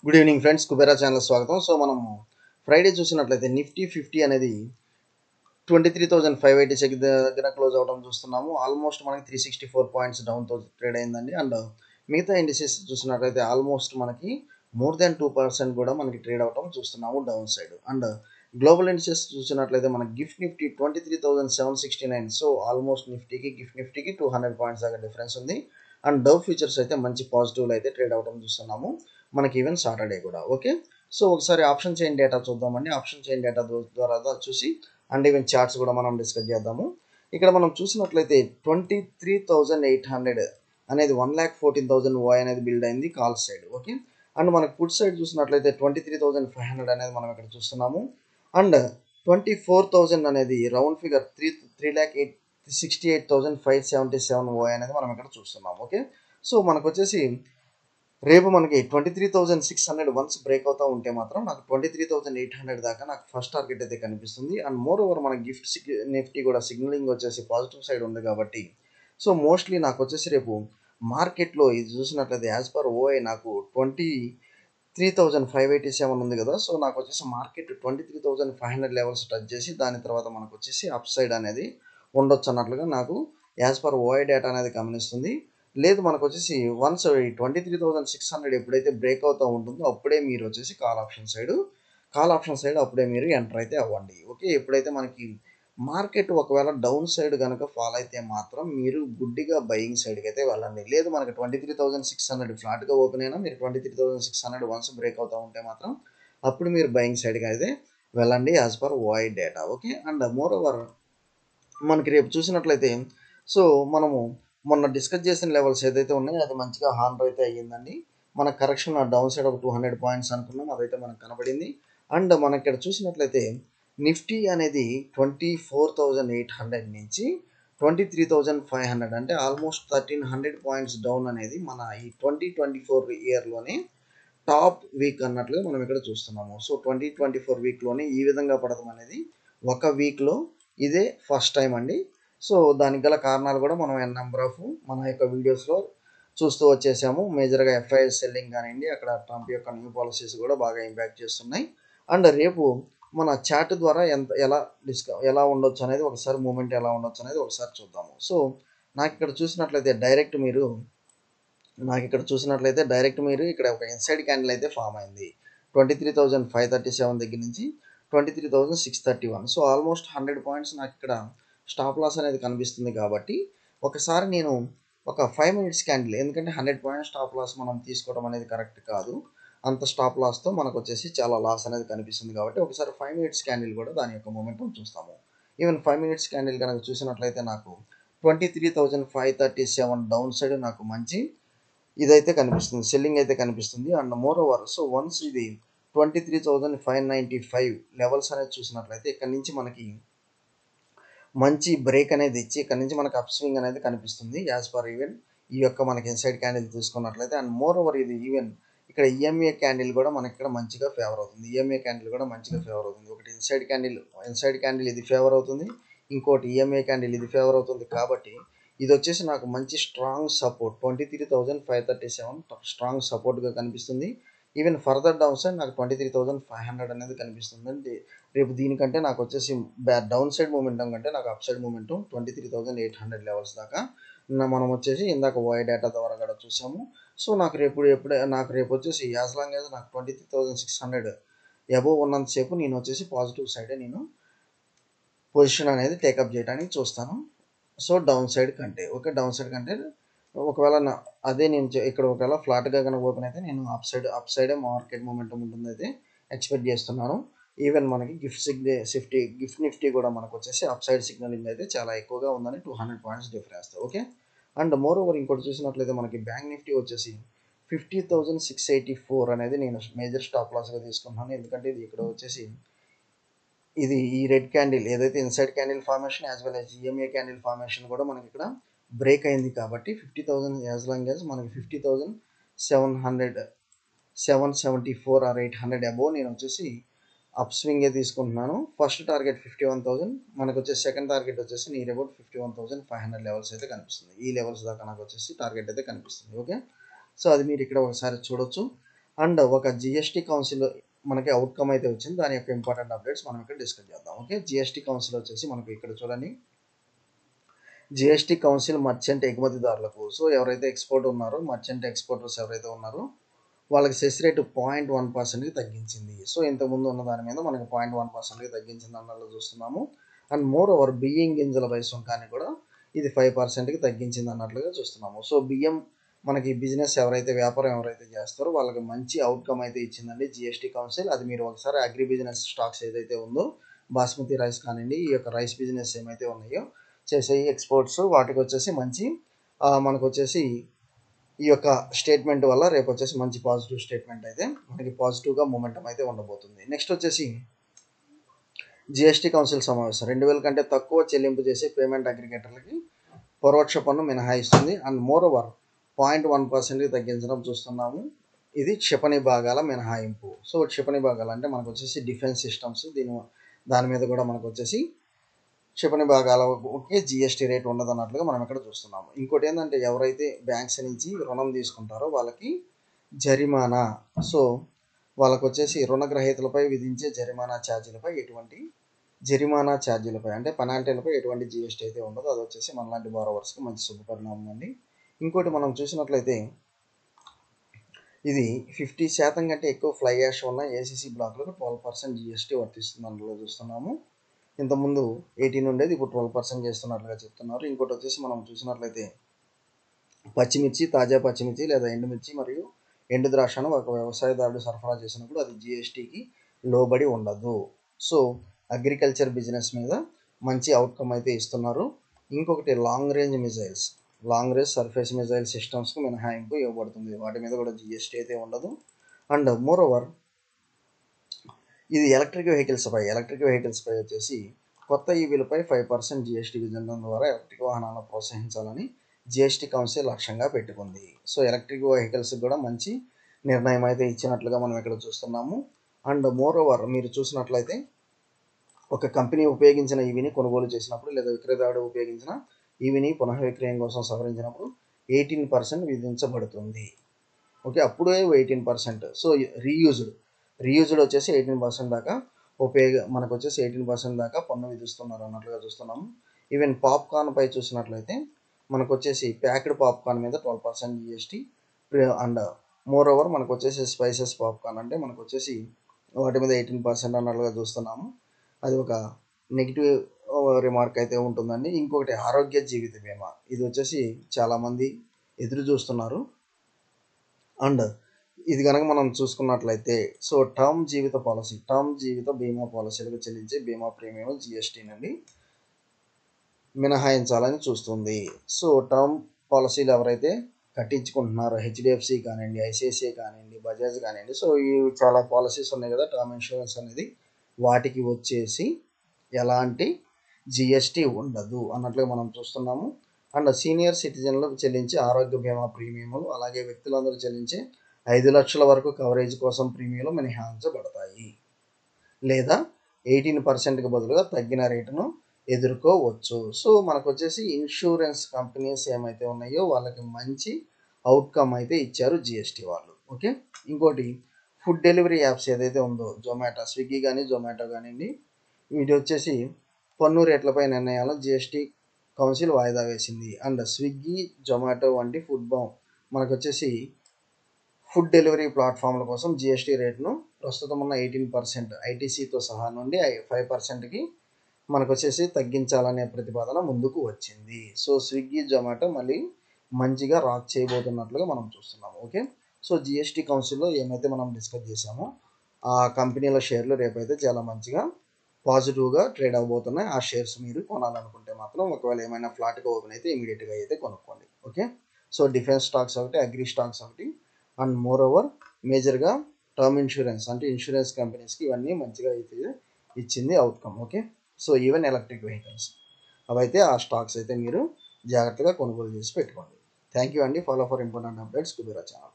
Good evening friends, Kubera channel స్వాగతం. So మనము Friday చూసినట్లయితే నిఫ్టీ 50 అనేది 23,580 దగ్గర క్లోజ్ అవడం చూస్తున్నాము. ఆల్మోస్ట్ మనకి 364 పాయింట్స్ డౌన్తో ట్రేడ్ అయిందండి. అండ్ మిగతా ఇండిసెస్ చూసినట్లయితే ఆల్మోస్ట్ మనకి మోర్ దాన్ 2% కూడా మనకి ట్రేడ్ అవడం చూస్తున్నాము down side. And global indices చూసినట్లయితే మన గిఫ్ట్ నిఫ్టీ 23,769. సో ఆల్మోస్ట్ గిఫ్ట్ నిఫ్టీకి 200 పాయింట్స్ దాకా డిఫరెన్స్ ఉంది. అండ్ డవ్ ఫ్యూచర్స్ అయితే మంచి పాజిటివ్లో అయితే ట్రేడ్ అవడం చూస్తున్నాము మనకి ఈవెన్ సాటర్డే కూడా. ఓకే, సో ఒకసారి ఆప్షన్ చైన్ డేటా చూద్దామండి. ఆప్షన్ చైన్ డేటా ద్వారా చూసి అండ్ ఈవెన్ చార్ట్స్ కూడా మనం డిస్కస్ చేద్దాము. ఇక్కడ మనం చూసినట్లయితే 23,800 అనేది 1,14,000 ఓఐ అనేది బిల్డ్ అయింది కాల్ సైడ్. ఓకే, అండ్ మనకు పుట్ సైడ్ చూసినట్లయితే 23,500 అనేది మనం ఇక్కడ చూస్తున్నాము. అండ్ 24,000 అనేది రౌండ్ ఫిగర్ 3,68,577 ఓఐ అనేది మనం ఇక్కడ చూస్తున్నాం. ఓకే, సో మనకు వచ్చేసి రేపు మనకి 23,600 వన్స్ బ్రేక్ అవుతూ ఉంటే మాత్రం నాకు 23,800 దాకా నాకు ఫస్ట్ టార్గెట్ అయితే కనిపిస్తుంది. అండ్ మోర్ ఓవర్ మన గిఫ్ట్ నిఫ్టీ కూడా సిగ్నలింగ్ వచ్చేసి పాజిటివ్ సైడ్ ఉంది కాబట్టి సో మోస్ట్లీ నాకు వచ్చేసి రేపు మార్కెట్లో ఇది చూసినట్లయితే యాజ్ పర్ ఓఐ నాకు 23,587 ఉంది కదా. సో నాకు వచ్చేసి మార్కెట్ 23,500 లెవెల్స్ టచ్ చేసి దాని తర్వాత మనకు వచ్చేసి అప్ సైడ్ అనేది ఉండొచ్చు అన్నట్లుగా నాకు యాజ్ పర్ ఓఐ డేటా అనేది గమనిస్తుంది. లేదు మనకు వచ్చేసి వన్స్ 23,600 ఎప్పుడైతే బ్రేక్ అవుతూ ఉంటుందో అప్పుడే మీరు వచ్చేసి కాల్ ఆప్షన్ సైడ్ అప్పుడే మీరు ఎంటర్ అయితే అవ్వండి. ఓకే, ఎప్పుడైతే మనకి మార్కెట్ ఒకవేళ డౌన్ సైడ్ కనుక ఫాల్ అయితే మాత్రం మీరు గుడ్డిగా బయింగ్ సైడ్కి అయితే వెళ్ళండి. లేదు మనకి 23,600 ఫ్లాట్గా ఓపెన్ అయినా మీరు 23,600 వన్స్ బ్రేక్ అవుతూ ఉంటే మాత్రం అప్పుడు మీరు బయింగ్ సైడ్కి అయితే వెళ్ళండి as per ఓఐ data. Okay, and more over మనకి రేపు చూసినట్లయితే సో మనము మొన్న డిస్కస్ చేసిన లెవెల్స్ ఏదైతే ఉన్నాయో అది మంచిగా హార్నర్ అయితే అయ్యిందండి. మన కరెక్షన్ డౌన్ సైడ్ ఒక 200 పాయింట్స్ అనుకున్నాం, అదైతే మనకు కనబడింది. అండ్ మన ఇక్కడ చూసినట్లయితే నిఫ్టీ అనేది 24,800 నుంచి 23,500 అంటే ఆల్మోస్ట్ 1,300 పాయింట్స్ డౌన్ అనేది మన ఈ 2024 ఇయర్లోనే టాప్ వీక్ అన్నట్లుగా మనం ఇక్కడ చూస్తున్నాము. సో 2024 వీక్లోనే ఈ విధంగా పడటం అనేది ఒక వీక్లో ఇదే ఫస్ట్ టైం అండి. సో దానికి గల కారణాలు కూడా మనం నెంబర్ ఆఫ్ మన యొక్క వీడియోస్లో చూస్తూ వచ్చేసాము. మేజర్గా ఎఫ్ఐఎస్ సెల్లింగ్ కానివ్వండి, అక్కడ ట్రంప్ యొక్క న్యూ పాలసీస్ కూడా బాగా ఇంపాక్ట్ చేస్తున్నాయి. అండ్ రేపు మన చాట్ ద్వారా ఎలా ఉండొచ్చు అనేది ఒకసారి మూమెంట్ ఎలా ఉండొచ్చు అనేది ఒకసారి చూద్దాము. సో నాకు ఇక్కడ చూసినట్లయితే డైరెక్ట్ మీరు ఇక్కడ ఒక ఇన్సైడ్ క్యాండిల్ అయితే ఫామ్ అయింది 23,537 దగ్గర నుంచి 23,631. సో ఆల్మోస్ట్ 100 పాయింట్స్ నాకు ఇక్కడ స్టాప్ లాస్ అనేది కనిపిస్తుంది. కాబట్టి ఒకసారి నేను ఒక 5 మినిట్స్ క్యాండిల్, ఎందుకంటే 100 పాయింట్స్ స్టాప్ లాస్ మనం తీసుకోవడం అనేది కరెక్ట్ కాదు. అంత స్టాప్ లాస్తో మనకు వచ్చేసి చాలా లాస్ అనేది కనిపిస్తుంది. కాబట్టి ఒకసారి 5 మినిట్స్ క్యాండిల్ కూడా దాని యొక్క మొమెంటం చూస్తాము. ఈవెన్ 5 మినిట్స్ క్యాండిల్ కనుక చూసినట్లయితే నాకు 23,537 డౌన్ సైడ్ నాకు మంచి ఇదైతే కనిపిస్తుంది, సెల్లింగ్ అయితే కనిపిస్తుంది. And more over so once ఇది 23,595 లెవెల్స్ అనేది చూసినట్లయితే ఇక్కడ నుంచి మనకి మంచి బ్రేక్ అనేది ఇచ్చి ఇక్కడ నుంచి మనకి అప్ స్వింగ్ అనేది కనిపిస్తుంది యాజ్ పర్ ఈవెన్ ఈ యొక్క మనకి ఇన్సైడ్ క్యాండిల్ తీసుకున్నట్లయితే. అండ్ మోర్ ఓవర్ ఇది ఈవెన్ ఇక్కడ ఈఎంఏ క్యాండిల్ కూడా మనకి ఇక్కడ మంచిగా ఫేవర్ అవుతుంది. ఒకటి ఇన్సైడ్ క్యాండిల్ ఇది ఫేవర్ అవుతుంది, ఇంకోటి ఈఎంఏ క్యాండిల్ ఇది ఫేవర్ అవుతుంది. కాబట్టి ఇది వచ్చేసి నాకు మంచి స్ట్రాంగ్ సపోర్ట్ 23,537 స్ట్రాంగ్ సపోర్ట్గా కనిపిస్తుంది. ఈవెన్ ఫర్దర్ డౌన్ సైడ్ నాకు 23,500 అనేది కనిపిస్తుంది అండి. రేపు దీనికంటే నాకు వచ్చేసి డౌన్ సైడ్ మూమెంటం కంటే నాకు అప్ సైడ్ మూమెంటం 23,800 లెవెల్స్ దాకా మనం వచ్చేసి ఇందాక ఓఐ డేటా ద్వారా కూడా చూసాము. సో నాకు రేపు వచ్చేసి యాజ్ లాంగ్ యాజ్ నాకు 23,600 అబోవ్ ఉన్నంతసేపు నేను వచ్చేసి పాజిటివ్ సైడే నేను పొజిషన్ అనేది టేకప్ చేయడానికి చూస్తాను. సో డౌన్ సైడ్ కంటే ఒకవేళ అదే నేను ఇక్కడ ఒకవేళ ఫ్లాట్గా కనుక ఓపెన్ అయితే నేను అప్ సైడే మార్కెట్ మూమెంటం ఉంటుంది అయితే ఎక్స్పెక్ట్ చేస్తున్నాను. ఈవెన్ మనకి గిఫ్ట్ నిఫ్టీ కూడా మనకు వచ్చేసి అప్ సైడ్ సిగ్నలింగ్ అయితే చాలా ఎక్కువగా ఉందని 200 points difference. Okay, and more over ఇంకోటి చూసినట్లయితే మనకి బ్యాంక్ నిఫ్టీ వచ్చేసి 50,684 అనేది నేను మేజర్ స్టాప్ లాస్గా తీసుకున్నాను. ఎందుకంటే ఇది ఇక్కడ వచ్చేసి ఇది ఈ రెడ్ క్యాండిల్ ఏదైతే inside candle formation as well as EMA candle formation కూడా మనకి ఇక్కడ బ్రేక్ అయింది. కాబట్టి 50,000 యాజ్ లాంగ్ యాజ్ మనకి 50,774 ఆర్ 800 అబోవ్ నేను వచ్చేసి అప్ స్వింగే తీసుకుంటున్నాను. ఫస్ట్ టార్గెట్ 51,000, మనకు వచ్చేసి సెకండ్ టార్గెట్ వచ్చేసి నియర్ అబౌట్ 51,500 లెవెల్స్ అయితే కనిపిస్తుంది. ఈ లెవెల్స్ దాకా నాకు వచ్చేసి టార్గెట్ అయితే కనిపిస్తుంది. ఓకే, సో అది మీరు ఇక్కడ ఒకసారి చూడొచ్చు. అండ్ ఒక జిఎస్టీ కౌన్సిల్ మనకి అవుట్కమ్ అయితే వచ్చింది. దాని యొక్క ఇంపార్టెంట్ అప్డేట్స్ మనం ఇక్కడ డిస్కస్ చేద్దాం. ఓకే, జిఎస్టీ కౌన్సిల్ వచ్చేసి మనకు ఇక్కడ చూడండి, జిఎస్టీ కౌన్సిల్ మర్చెంట్ ఎగుమతిదారులకు, సో ఎవరైతే ఎక్స్పోర్ట్ ఉన్నారో, మర్చెంట్ ఎక్స్పోర్టర్స్ ఎవరైతే ఉన్నారో వాళ్ళకి సెస్ రేటు 0.1%కి తగ్గించింది. సో ఇంతకుముందు ఉన్న దాని మీద మనకి 0.1%కి తగ్గించింది అన్నట్లు చూస్తున్నాము. అండ్ మోర్ ఓవర్ బియ్యం గింజలపై సుంకాన్ని కూడా ఇది 5%కి తగ్గించింది అన్నట్లుగా చూస్తున్నాము. సో బియ్యం మనకి బిజినెస్ వ్యాపారం ఎవరైతే చేస్తారో వాళ్ళకి మంచి అవుట్కమ్ అయితే ఇచ్చిందండి జిఎస్టీ కౌన్సిల్. అది మీరు ఒకసారి అగ్రి బిజినెస్ స్టాక్స్ ఏదైతే ఉందో, బాస్మతి రైస్ కానివ్వండి, ఈ యొక్క రైస్ బిజినెస్ ఏమైతే ఉన్నాయో చేసే ఎక్స్పోర్ట్స్, వాటికి వచ్చేసి మంచి మనకు వచ్చేసి ఈ యొక్క స్టేట్మెంట్ వల్ల రేపు వచ్చేసి మంచి పాజిటివ్ స్టేట్మెంట్ అయితే మనకి పాజిటివ్గా మూమెంటం అయితే ఉండబోతుంది. నెక్స్ట్ వచ్చేసి జిఎస్టీ కౌన్సిల్ సమావేశం 2000 కంటే తక్కువ చెల్లింపు చేసే పేమెంట్ అగ్రిగేటర్లకి పరోక్ష పన్ను మినహాయిస్తుంది. అండ్ మోర్ ఓవర్ 0.1%కి తగ్గించడం చూస్తున్నాము. ఇది క్షిపణి భాగాల మినహాయింపు. సో క్షిపణి భాగాలు అంటే మనకు వచ్చేసి డిఫెన్స్ సిస్టమ్స్, దాని మీద కూడా మనకు వచ్చేసి క్షిపణి భాగాలకి జిఎస్టీ రేట్ ఉండదు అన్నట్లుగా మనం ఇక్కడ చూస్తున్నాము. ఇంకోటి ఏంటంటే ఎవరైతే బ్యాంక్స్ నుంచి రుణం తీసుకుంటారో వాళ్ళకి జరిమానా, సో వాళ్ళకు వచ్చేసి రుణగ్రహీతలపై విధించే జరిమానా ఛార్జీలపై అంటే పెనాల్టీలపై ఎటువంటి జిఎస్టీ అయితే ఉండదు. అది వచ్చేసి మనలాంటి బారోవర్స్కి మంచి శుభపరిణామం అండి. ఇంకోటి మనం చూసినట్లయితే ఇది 50% కంటే ఎక్కువ ఫ్లై యాష్ ఉన్న ఏసీసీ బ్లాక్లకు 12% జిఎస్టీ వర్తిస్తుంది అందులో చూస్తున్నాము. ఇంతకుముందు 18 ఉండేది, ఇప్పుడు 12% చేస్తున్నట్లుగా చెప్తున్నారు. ఇంకోటి వచ్చేసి మనం చూసినట్లయితే పచ్చిమిర్చి, తాజా పచ్చిమిర్చి లేదా ఎండుమిర్చి మరియు ఎండు ద్రాక్షను ఒక వ్యవసాయదారుడు సరఫరా చేసినప్పుడు అది జిఎస్టీకి లోబడి ఉండదు. సో అగ్రికల్చర్ బిజినెస్ మీద మంచి అవుట్కమ్ అయితే ఇస్తున్నారు. ఇంకొకటి లాంగ్ రేంజ్ సర్ఫేస్ మిజైల్ సిస్టమ్స్కి మినహాయింపు ఇవ్వబడుతుంది. వాటి మీద కూడా జిఎస్టీ అయితే ఉండదు. అండ్ మోర్ ఓవర్ ఇది ఎలక్ట్రిక్ వెహికల్స్పై వచ్చేసి కొత్త ఈవీలపై 5% జిఎస్టీ విధించడం ద్వారా ఎలక్ట్రిక్ వాహనాలను ప్రోత్సహించాలని జిఎస్టీ కౌన్సిల్ లక్ష్యంగా పెట్టుకుంది. సో ఎలక్ట్రిక్ వెహికల్స్కి కూడా మంచి నిర్ణయం అయితే ఇచ్చినట్లుగా మనం ఇక్కడ చూస్తున్నాము. అండ్ మోర్ ఓవర్ మీరు చూసినట్లయితే ఒక కంపెనీ ఉపయోగించిన ఈవీని కొనుగోలు చేసినప్పుడు లేదా విక్రేతాడు ఉపయోగించిన ఈవీని పునః విక్రయం కోసం సవరించినప్పుడు 18% విధించబడుతుంది. ఓకే, అప్పుడే 18%. సో రీయూజ్డ్ వచ్చేసి 18% దాకా మనకు వచ్చేసి 18% దాకా పన్ను విధిస్తున్నారు అన్నట్లుగా చూస్తున్నాము. ఈవెన్ పాప్కార్న్ పై చూసినట్లయితే మనకు వచ్చేసి ప్యాక్డ్ పాప్కార్న్ మీద 12% జిఎస్టీ. అండ్ మోర్ ఓవర్ మనకు వచ్చేసి స్పైసెస్ పాప్కార్న్ అంటే మనకు వచ్చేసి వాటి మీద 18% అన్నట్లుగా చూస్తున్నాము. అది ఒక నెగిటివ్ రిమార్క్ అయితే ఉంటుందండి. ఇంకొకటి ఆరోగ్య జీవిత బీమా, ఇది వచ్చేసి చాలామంది ఎదురు చూస్తున్నారు. అండ్ ఇది కనుక మనం చూసుకున్నట్లయితే సో టర్మ్ జీవిత బీమా పాలసీలకు చెల్లించే బీమా ప్రీమియం జిఎస్టీ నుండి మినహాయించాలని చూస్తుంది. సో టర్మ్ పాలసీలు ఎవరైతే కట్టించుకుంటున్నారో హెచ్డిఎఫ్సి కానివ్వండి, ఐసిఐసిఐ కానివ్వండి, బజాజ్ కానివ్వండి, సో ఈ చాలా పాలసీస్ ఉన్నాయి కదా టర్మ్ ఇన్సూరెన్స్ అనేది, వాటికి వచ్చేసి ఎలాంటి జిఎస్టీ ఉండదు అన్నట్లుగా మనం చూస్తున్నాము. అండ్ సీనియర్ సిటిజన్లకు చెల్లించే ఆరోగ్య బీమా ప్రీమియంలు, అలాగే వ్యక్తులందరూ చెల్లించే 5 లక్షల వరకు కవరేజ్ కోసం ప్రీమియంలు మినహాయించబడతాయి లేదా 18%కి బదులుగా తగ్గిన రేటును ఎదుర్కోవచ్చు. సో మనకు వచ్చేసి ఇన్సూరెన్స్ కంపెనీస్ ఏమైతే ఉన్నాయో వాళ్ళకి మంచి అవుట్కమ్ అయితే ఇచ్చారు జిఎస్టీ వాళ్ళు. ఓకే, ఇంకోటి ఫుడ్ డెలివరీ యాప్స్ ఏదైతే ఉందో స్విగ్గీ కానీ జొమాటో కానివ్వండి, వీటి వచ్చేసి పన్ను రేట్లపై నిర్ణయాలు జిఎస్టీ కౌన్సిల్ వాయిదా వేసింది. అండ్ స్విగ్గీ, జొమాటో వంటి మనకు వచ్చేసి ఫుడ్ డెలివరీ ప్లాట్ఫామ్ల కోసం జిఎస్టీ రేట్ను ప్రస్తుతం ఉన్న 18% ఐటీసీతో సహా నుండి 5%కి మనకు వచ్చేసి తగ్గించాలనే ప్రతిపాదన ముందుకు వచ్చింది. సో స్విగ్గీ, జొమాటో మళ్ళీ మంచిగా రాక్ చేయబోతున్నట్లుగా మనం చూస్తున్నాము. ఓకే, సో జిఎస్టీ కౌన్సిల్లో ఏమైతే మనం డిస్కస్ చేసామో ఆ కంపెనీల షేర్లు రేపైతే చాలా మంచిగా పాజిటివ్గా ట్రేడ్ అవబోతున్నాయి. ఆ షేర్స్ మీరు కొనాలనుకుంటే మాత్రం ఒకవేళ ఏమైనా ఫ్లాట్గా ఓపెన్ అయితే ఇమీడియట్గా అయితే కొనుక్కోండి. ఓకే, సో డిఫెన్స్ స్టాక్స్ ఒకటి, అగ్రి స్టాక్స్ ఒకటి, అండ్ మోర్ ఓవర్ మేజర్గా టర్మ్ ఇన్సూరెన్స్ అంటే ఇన్సూరెన్స్ కంపెనీస్కి ఇవన్నీ మంచిగా అయితే ఇచ్చింది outcome. Okay, so even electric vehicles అవైతే ఆ స్టాక్స్ అయితే మీరు జాగ్రత్తగా కొనుగోలు చేసి పెట్టుకోండి. థ్యాంక్ యూ అండి. Follow for important updates Kubera channel.